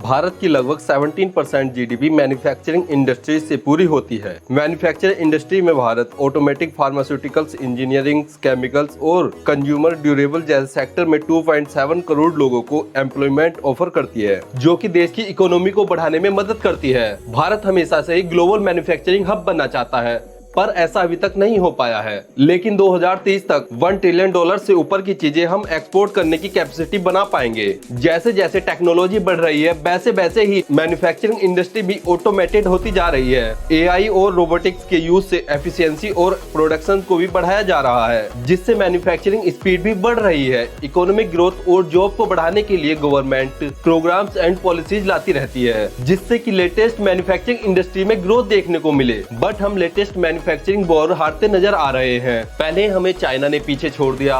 भारत की लगभग 17% GDP manufacturing industry से पूरी होती है। मैन्युफैक्चरिंग इंडस्ट्री में Bharat automatic, pharmaceuticals, engineering, chemicals और कंज्यूमर ड्यूरेबल जैसे सेक्टर में 2.7 करोड़ लोगों को एम्प्लॉयमेंट ऑफर करती है, जो कि देश की इकोनॉमी को बढ़ाने में मदद करती है। भारत हमेशा से ही ग्लोबल मैन्युफैक्चरिंग हब बनना चाहता है, पर ऐसा अभी तक नहीं हो पाया है। लेकिन 2030 तक $1 ट्रिलियन से ऊपर की चीजें हम एक्सपोर्ट करने की कैपेसिटी बना पाएंगे। जैसे जैसे टेक्नोलॉजी बढ़ रही है, वैसे वैसे ही मैन्युफैक्चरिंग इंडस्ट्री भी ऑटोमेटेड होती जा रही है। एआई और रोबोटिक्स के यूज से एफिशिएंसी और प्रोडक्शन को भी बढ़ाया जा रहा है, जिससे मैन्युफैक्चरिंग स्पीड भी बढ़ रही है। इकोनॉमिक ग्रोथ और जॉब को बढ़ाने के लिए गवर्नमेंट प्रोग्राम्स एंड पॉलिसीज लाती रहती है, जिससे कि लेटेस्ट मैन्युफैक्चरिंग इंडस्ट्री में ग्रोथ देखने को मिले। बट हम लेटेस्ट मैन्युफैक्चरिंग वॉर हारते नजर आ रहे हैं। पहले हमें चाइना ने पीछे छोड़ दिया,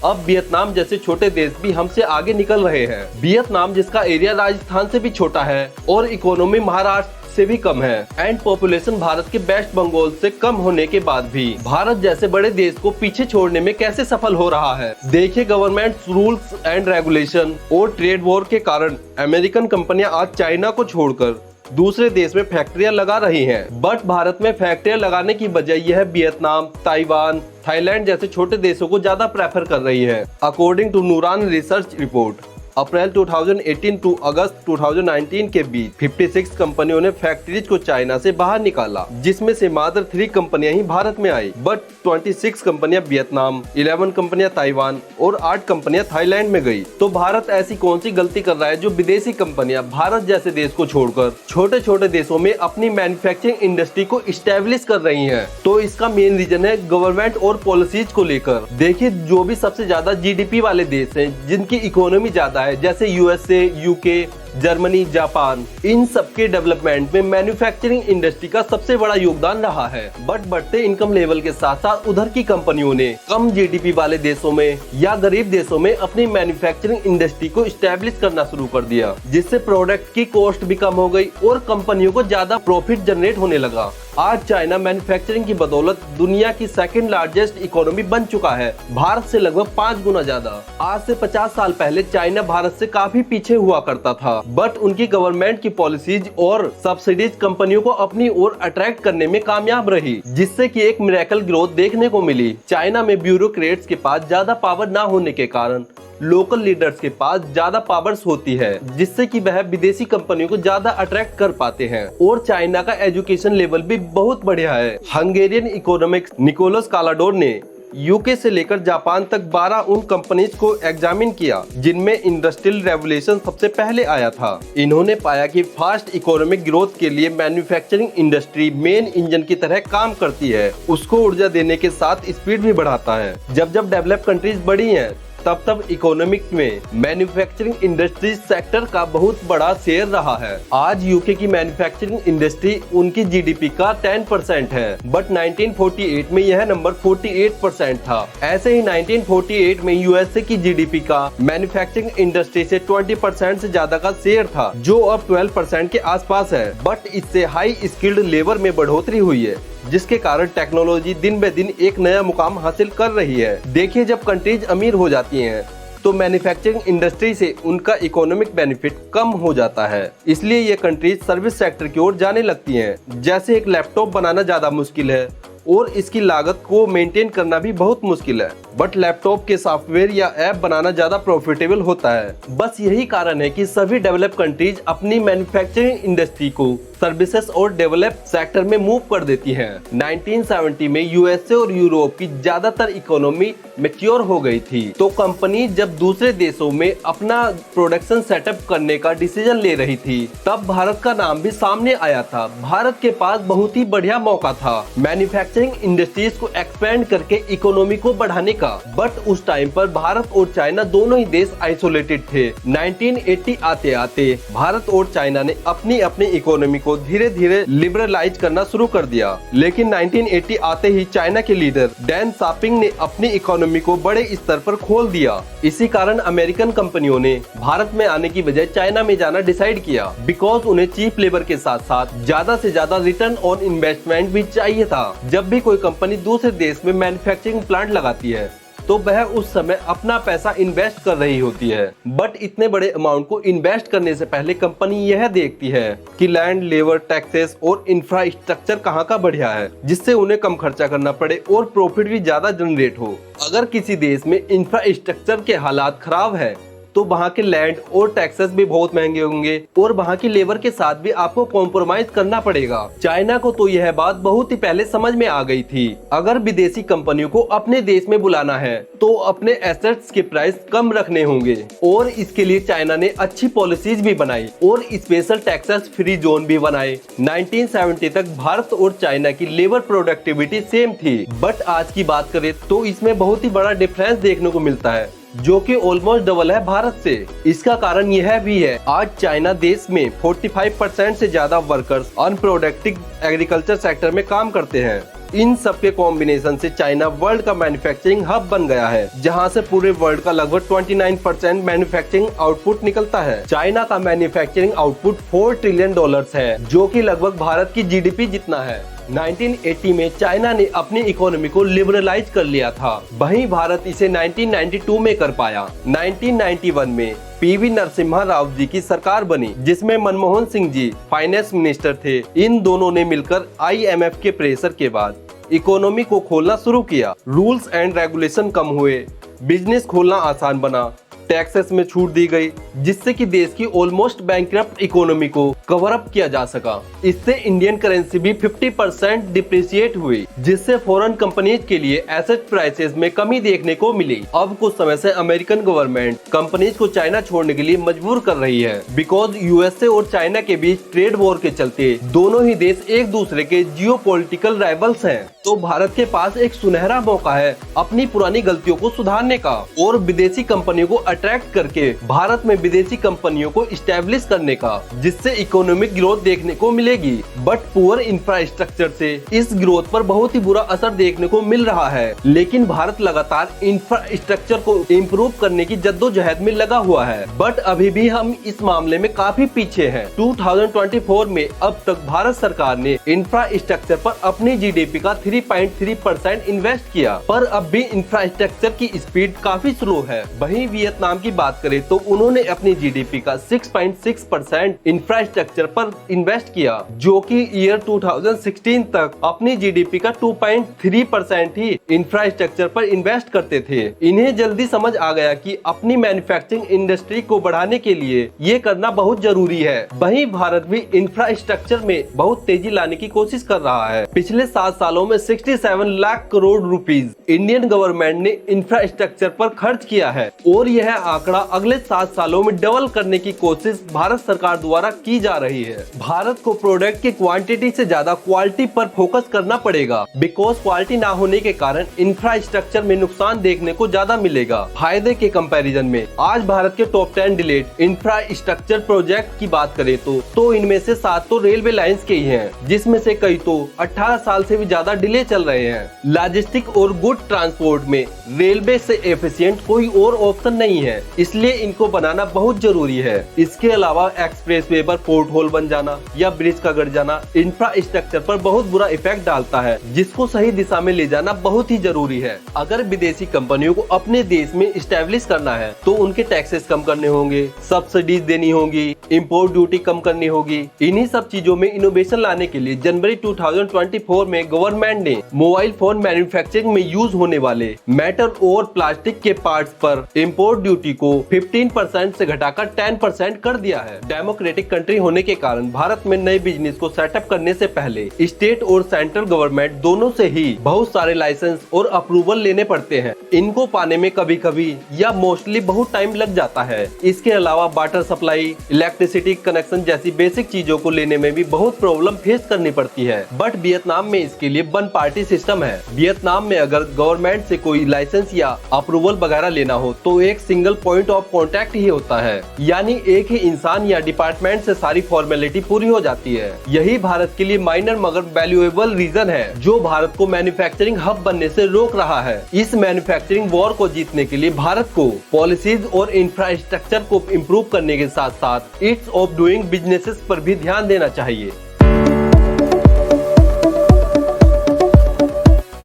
अब वियतनाम जैसे छोटे देश भी हमसे आगे निकल रहे हैं। वियतनाम जिसका एरिया राजस्थान से भी छोटा है और इकोनॉमी महाराष्ट्र से भी कम है एंड पॉपुलेशन भारत के वेस्ट बंगाल से कम होने के बाद भी भारत जैसे बड़े देश को पीछे छोड़ने में कैसे सफल हो रहा है। देखिए, गवर्नमेंट रूल्स एंड रेगुलेशन और ट्रेड वॉर के कारण अमेरिकन कंपनियां आज चाइना को छोड़कर दूसरे देश में फैक्ट्रियां लगा रही हैं। बट भारत में फैक्ट्रियां लगाने की बजाय यह वियतनाम, ताइवान, थाईलैंड जैसे छोटे देशों को ज्यादा प्रेफर कर रही है। According to Nooran research report, April 2018 to August 2019 के बीच 56 कंपनियों ने फैक्ट्रीज को चाइना से बाहर निकाला, जिसमें से मात्र 3 कंपनियां ही भारत में आई। बट 26 कंपनियां वियतनाम, 11 कंपनियां ताइवान और 8 कंपनियां थाईलैंड में गई। तो भारत ऐसी कौन सी गलती कर रहा है जो विदेशी कंपनियां भारत जैसे देश को छोड़कर छोटे छोटे देशों में अपनी मैन्युफैक्चरिंग इंडस्ट्री को इस्टेब्लिश कर रही है? तो इसका मेन रीजन है गवर्नमेंट और पॉलिसीज को लेकर। देखिए, जो भी सबसे ज्यादा जीडीपी वाले देश हैं, जिनकी इकोनॉमी ज्यादा है, जैसे यूएसए, यूके, जर्मनी, जापान, इन सबके डेवलपमेंट में मैन्युफैक्चरिंग इंडस्ट्री का सबसे बड़ा योगदान रहा है। बट बढ़ते इनकम लेवल के साथ साथ उधर की कंपनियों ने कम जीडीपी वाले देशों में या गरीब देशों में अपनी मैन्युफैक्चरिंग इंडस्ट्री को स्टैब्लिश करना शुरू कर दिया, जिससे प्रोडक्ट की कॉस्ट भी कम हो गई और कंपनियों को ज्यादा प्रॉफिट जनरेट होने लगा। आज चाइना मैन्युफैक्चरिंग की बदौलत दुनिया की सेकंड लार्जेस्ट इकोनॉमी बन चुका है, भारत से लगभग 5 गुना ज्यादा। आज से 50 साल पहले चाइना भारत से काफी पीछे हुआ करता था, बट उनकी गवर्नमेंट की पॉलिसीज और सब्सिडीज कंपनियों को अपनी ओर अट्रैक्ट करने में कामयाब रही, जिससे कि एक मिरेकल ग्रोथ देखने को मिली। चाइना में ब्यूरोक्रेट्स के पास ज्यादा पावर ना होने के कारण लोकल लीडर्स के पास ज्यादा पावर्स होती है, जिससे कि वह विदेशी कंपनियों को ज्यादा अट्रैक्ट कर पाते हैं। और चाइना का एजुकेशन लेवल भी बहुत बढ़िया है। हंगेरियन इकोनॉमिक्स निकोलस कालाडोर ने यूके से लेकर जापान तक 12 उन कंपनीज को एग्जामिन किया जिनमें इंडस्ट्रियल रेवोल्यूशन सबसे पहले आया था। इन्होंने पाया कि फास्ट इकोनॉमिक ग्रोथ के लिए मैन्युफैक्चरिंग इंडस्ट्री मेन इंजन की तरह काम करती है, उसको ऊर्जा देने के साथ स्पीड भी बढ़ाता है। जब जब डेवलप कंट्रीज बढ़ी हैं, तब तब इकोनॉमिक में मैन्युफैक्चरिंग इंडस्ट्री सेक्टर का बहुत बड़ा शेयर रहा है। आज यूके की मैन्युफैक्चरिंग इंडस्ट्री उनकी जीडीपी का 10% है, बट 1948 में यह नंबर 48% था। ऐसे ही 1948 में यूएसए की जीडीपी का मैन्युफैक्चरिंग इंडस्ट्री से 20% से ज्यादा का शेयर था, जो अब 12% के आसपास है। बट इससे हाई स्किल्ड लेबर में बढ़ोतरी हुई है, जिसके कारण टेक्नोलॉजी दिन ब दिन एक नया मुकाम हासिल कर रही है। देखिए, जब कंट्रीज अमीर हो जाती हैं, तो मैन्युफैक्चरिंग इंडस्ट्री से उनका इकोनॉमिक बेनिफिट कम हो जाता है, इसलिए ये कंट्रीज सर्विस सेक्टर की ओर जाने लगती हैं। जैसे एक लैपटॉप बनाना ज्यादा मुश्किल है और इसकी लागत को मेंटेन करना भी बहुत मुश्किल है, बट लैपटॉप के सॉफ्टवेयर या ऐप बनाना ज्यादा प्रॉफिटेबल होता है। बस यही कारण है कि सभी डेवलप कंट्रीज अपनी मैन्युफैक्चरिंग इंडस्ट्री को सर्विसेज और डेवलप सेक्टर में मूव कर देती हैं। 1970 में यूएसए और यूरोप की ज्यादातर इकोनॉमी मैच्योर हो गई थी, तो कंपनी जब दूसरे देशों में अपना प्रोडक्शन सेटअप करने का डिसीजन ले रही थी, तब भारत का नाम भी सामने आया था। भारत के पास बहुत ही बढ़िया मौका था मैन्युफैक्चरिंग इंडस्ट्रीज को एक्सपेंड करके इकोनॉमी को बढ़ाने का। बट उस टाइम पर भारत और चाइना दोनों ही देश आइसोलेटेड थे। 1980 आते आते भारत और चाइना ने अपनी अपनी इकोनॉमी को धीरे धीरे लिबरलाइज करना शुरू कर दिया। लेकिन 1980 आते ही चाइना के लीडर डैन शाओपिंग ने अपनी इकोनॉमी को बड़े स्तर पर खोल दिया। इसी कारण अमेरिकन कंपनियों ने भारत में आने की बजाय चाइना में जाना डिसाइड किया, बिकॉज उन्हें चीप लेबर के साथ साथ ज्यादा से ज्यादा रिटर्न ऑन इन्वेस्टमेंट भी चाहिए था। जब भी कोई कंपनी दूसरे देश में मैन्युफैक्चरिंग प्लांट लगाती है, तो वह उस समय अपना पैसा इन्वेस्ट कर रही होती है। बट इतने बड़े अमाउंट को इन्वेस्ट करने से पहले कंपनी यह देखती है कि लैंड, लेबर, टैक्सेस और इंफ्रास्ट्रक्चर कहाँ का बढ़िया है, जिससे उन्हें कम खर्चा करना पड़े और प्रॉफिट भी ज्यादा जनरेट हो। अगर किसी देश में इंफ्रास्ट्रक्चर के हालात खराब है तो वहाँ के लैंड और टैक्सेस भी बहुत महंगे होंगे और वहाँ की लेबर के साथ भी आपको कॉम्प्रोमाइज करना पड़ेगा। चाइना को तो यह बात बहुत ही पहले समझ में आ गई थी। अगर विदेशी कंपनियों को अपने देश में बुलाना है तो अपने एसेट्स के प्राइस कम रखने होंगे और इसके लिए चाइना ने अच्छी पॉलिसीज भी बनाई और स्पेशल टैक्सेस फ्री जोन भी बनाए। 1970 तक भारत और चाइना की लेबर प्रोडक्टिविटी सेम थी, बट आज की बात करें तो इसमें बहुत ही बड़ा डिफरेंस देखने को मिलता है, जो कि ऑलमोस्ट डबल है भारत से। इसका कारण यह भी है, आज चाइना देश में 45% से ज्यादा वर्कर्स अनप्रोडक्टिव एग्रीकल्चर सेक्टर में काम करते हैं। इन सब के कॉम्बिनेशन से चाइना वर्ल्ड का मैन्युफैक्चरिंग हब बन गया है, जहां से पूरे वर्ल्ड का लगभग 29% मैन्युफैक्चरिंग आउटपुट निकलता है। चाइना का मैन्युफैक्चरिंग आउटपुट $4 ट्रिलियन है, जो कि लगभग भारत की जीडीपी जितना है। 1980 में चाइना ने अपनी इकोनॉमी को लिबरलाइज कर लिया था, वहीं भारत इसे 1992 में कर पाया। 1991 में पीवी नरसिम्हा राव जी की सरकार बनी, जिसमें मनमोहन सिंह जी फाइनेंस मिनिस्टर थे। इन दोनों ने मिलकर IMF के प्रेशर के बाद इकोनॉमी को खोलना शुरू किया। रूल्स एंड रेगुलेशन कम हुए, बिजनेस खोलना आसान बना, टैक्सेस में छूट दी गई, जिससे कि देश की ऑलमोस्ट बैंकरप्ट इकोनॉमी को कवर अप किया जा सका। इससे इंडियन करेंसी भी 50% डिप्रिशिएट हुई, जिससे फॉरेन कंपनीज के लिए एसेट प्राइसेस में कमी देखने को मिली। अब कुछ समय से अमेरिकन गवर्नमेंट कंपनीज को चाइना छोड़ने के लिए मजबूर कर रही है, बिकॉज USA और चाइना के बीच ट्रेड वॉर के चलते दोनों ही देश एक दूसरे के जियोपॉलिटिकल राइवल्स हैं। तो भारत के पास एक सुनहरा मौका है अपनी पुरानी गलतियों को सुधारने का और विदेशी कंपनियों को अट्रैक्ट करके भारत में विदेशी कंपनियों को इस्टेब्लिश करने का, जिससे इकोनॉमिक ग्रोथ देखने को मिलेगी। बट पुअर इंफ्रास्ट्रक्चर से इस ग्रोथ पर बहुत ही बुरा असर देखने को मिल रहा है। लेकिन भारत लगातार इंफ्रास्ट्रक्चर को इम्प्रूव करने की जद्दोजहद में लगा हुआ है, बट अभी भी हम इस मामले में काफी पीछे हैं। 2024 में अब तक भारत सरकार ने इंफ्रास्ट्रक्चर पर अपनी GDP का 3.3% इन्वेस्ट किया, पर अब भी इंफ्रास्ट्रक्चर की स्पीड काफी स्लो है। वहीं वियतनाम की बात करें तो उन्होंने अपनी GDP का 6.6% इंफ्रास्ट्रक्चर पर इन्वेस्ट किया, जो कि ईयर 2016 तक अपनी GDP का 2.3% ही इंफ्रास्ट्रक्चर पर इन्वेस्ट करते थे। इन्हें जल्दी समझ आ गया कि अपनी मैन्युफैक्चरिंग इंडस्ट्री को बढ़ाने के लिए ये करना बहुत जरूरी है। वहीं भारत भी इंफ्रास्ट्रक्चर में बहुत तेजी लाने की कोशिश कर रहा है। पिछले 7 सालों में 67 lakh crore rupees Indian government ने इंफ्रास्ट्रक्चर पर खर्च किया है और यह आंकड़ा अगले 7 सालों में डबल करने की कोशिश भारत सरकार द्वारा की जा रही है। भारत को प्रोडक्ट की क्वांटिटी से ज्यादा क्वालिटी पर फोकस करना पड़ेगा, बिकॉज क्वालिटी ना होने के कारण इंफ्रास्ट्रक्चर में नुकसान देखने को ज्यादा मिलेगा। फायदे के कंपैरिजन में आज भारत के टॉप 10 डिलेड इंफ्रास्ट्रक्चर प्रोजेक्ट की बात करें तो इनमें से 7 तो रेलवे लाइंस के ही हैं, जिसमें से कई तो 18 साल से भी ज्यादा डिले चल रहे हैं। लॉजिस्टिक और गुड ट्रांसपोर्ट में रेलवे से एफिशिएंट कोई और ऑप्शन नहीं है, इसलिए इनको बनाना बहुत जरूरी है। इसके अलावा एक्सप्रेसवे पर पोर्ट होल बन जाना या ब्रिज का गड़ जाना इंफ्रास्ट्रक्चर पर बहुत बुरा इफेक्ट डालता है, जिसको सही दिशा में ले जाना बहुत ही जरूरी है। अगर विदेशी कंपनियों को अपने देश में इस्टेब्लिश करना है तो उनके टैक्सेस कम करने होंगे, सब्सिडीज देनी होगी, इम्पोर्ट ड्यूटी कम करनी होगी। इन्हीं सब चीजों में इनोवेशन लाने के लिए जनवरी 2024 में गवर्नमेंट ने मोबाइल फोन मैन्युफैक्चरिंग में यूज होने वाले मेटल और प्लास्टिक के पार्ट्स पर इम्पोर्ट ड्यूटी को 15% से घटाकर 10% कर दिया है। डेमोक्रेटिक कंट्री होने के कारण भारत में नए बिजनेस को सेटअप करने से पहले स्टेट और सेंट्रल गवर्नमेंट दोनों से ही बहुत सारे लाइसेंस और अप्रूवल लेने पड़ते हैं। इनको पाने में कभी कभी या मोस्टली बहुत टाइम लग जाता है। इसके अलावा वाटर सप्लाई, इलेक्ट्रिसिटी कनेक्शन जैसी बेसिक चीजों को लेने में भी बहुत प्रॉब्लम फेस करनी पड़ती है। बट वियतनाम में इसके लिए वन पार्टी सिस्टम है। वियतनाम में अगर गवर्नमेंट से कोई लाइसेंस या अप्रूवल वगैरह लेना हो तो एक सिंगल पॉइंट ऑफ कांटेक्ट ही होता है, यानी एक ही इंसान या डिपार्टमेंट से सारी फॉर्मेलिटी पूरी हो जाती है। यही भारत के लिए माइनर मगर वैल्यूएबल रीजन है जो भारत को मैन्युफैक्चरिंग हब बनने से रोक रहा है। इस मैन्युफैक्चरिंग वॉर को जीतने के लिए भारत को पॉलिसीज और इंफ्रास्ट्रक्चर को इम्प्रूव करने के साथ साथ इट्स ऑफ डूइंग बिजनेसेस पर भी ध्यान देना चाहिए।